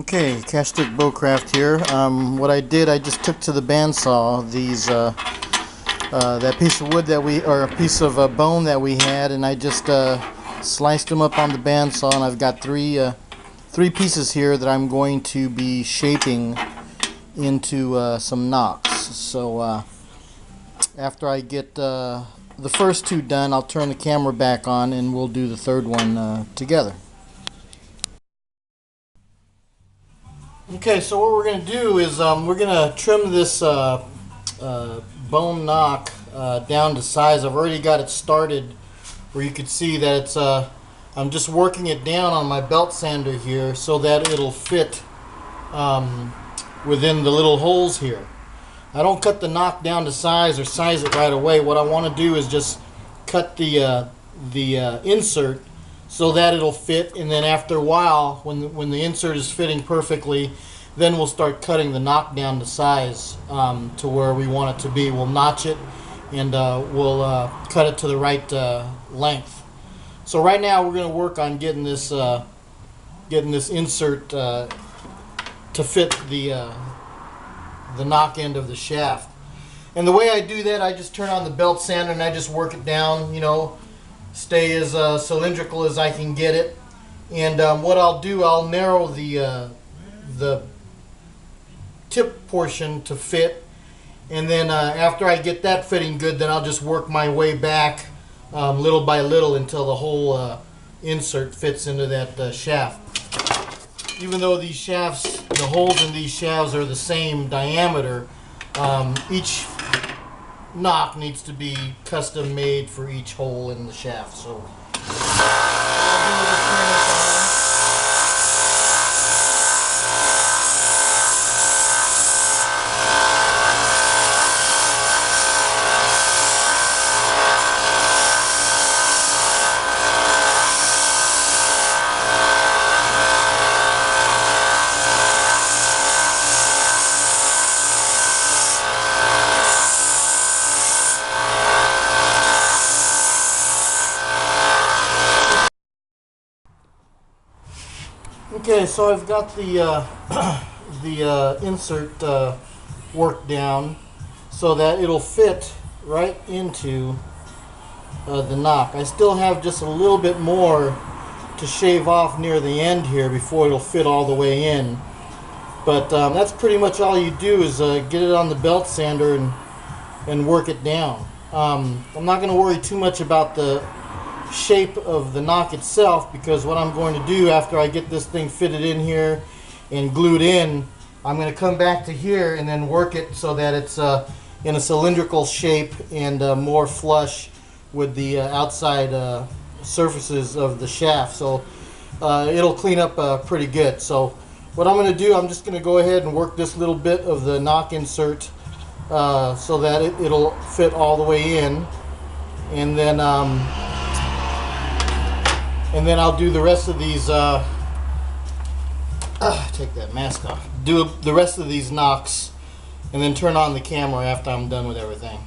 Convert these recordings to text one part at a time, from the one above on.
Okay, Kashtuk Bowcraft here. What I did, I just took to the bandsaw these that piece of wood that or a piece of bone that we had, and I just sliced them up on the bandsaw, and I've got three pieces here that I'm going to be shaping into some nocks. So after I get the first two done, I'll turn the camera back on and we'll do the third one together. Okay, so what we're going to do is we're going to trim this bone knock down to size. I've already got it started where you can see that it's I'm just working it down on my belt sander here so that it'll fit within the little holes here. I don't cut the knock down to size or size it right away. What I want to do is just cut the insert so that it'll fit, and then after a while, when the insert is fitting perfectly, then we'll start cutting the knock down to size to where we want it to be. We'll notch it and we'll cut it to the right length. So right now we're going to work on getting this insert to fit the knock end of the shaft. And the way I do that, I just turn on the belt sander and I just work it down, you know, stay as cylindrical as I can get it. And what I'll do, I'll narrow the tip portion to fit, and then after I get that fitting good, then I'll just work my way back little by little until the whole insert fits into that shaft. Even though these shafts, the holes in these shafts are the same diameter, each knock needs to be custom made for each hole in the shaft. So okay, so I've got the insert worked down so that it'll fit right into the knock. I still have just a little bit more to shave off near the end here before it'll fit all the way in. But that's pretty much all you do is get it on the belt sander and work it down. I'm not going to worry too much about the shape of the knock itself, because what I'm going to do after I get this thing fitted in here and glued in, I'm going to come back to here and then work it so that it's in a cylindrical shape and more flush with the outside surfaces of the shaft. So it'll clean up pretty good. So what I'm going to do, I'm just going to go ahead and work this little bit of the knock insert so that it'll fit all the way in, and then I'll do the rest of these, take that mask off, do the rest of these knocks, and then turn on the camera after I'm done with everything.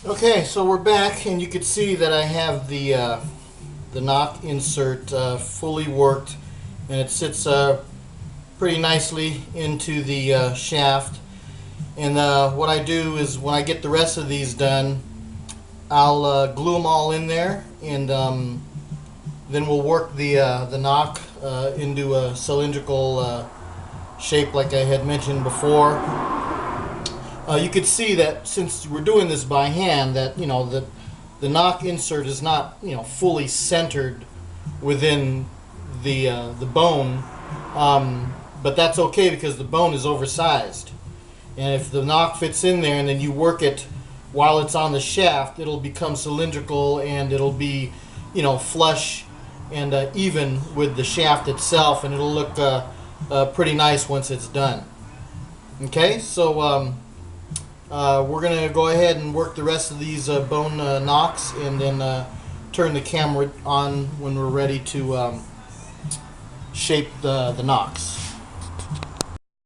Okay, so we're back, and you can see that I have the knock insert fully worked, and it sits pretty nicely into the shaft. And what I do is, when I get the rest of these done, I'll glue them all in there, and then we'll work the knock into a cylindrical shape like I had mentioned before. You could see that since we're doing this by hand, that the knock insert is not fully centered within the bone, but that's okay because the bone is oversized. And if the knock fits in there and then you work it while it's on the shaft, it'll become cylindrical and it'll be, flush and even with the shaft itself, and it'll look pretty nice once it's done. Okay, so we're going to go ahead and work the rest of these bone knocks, and then turn the camera on when we're ready to shape the knocks.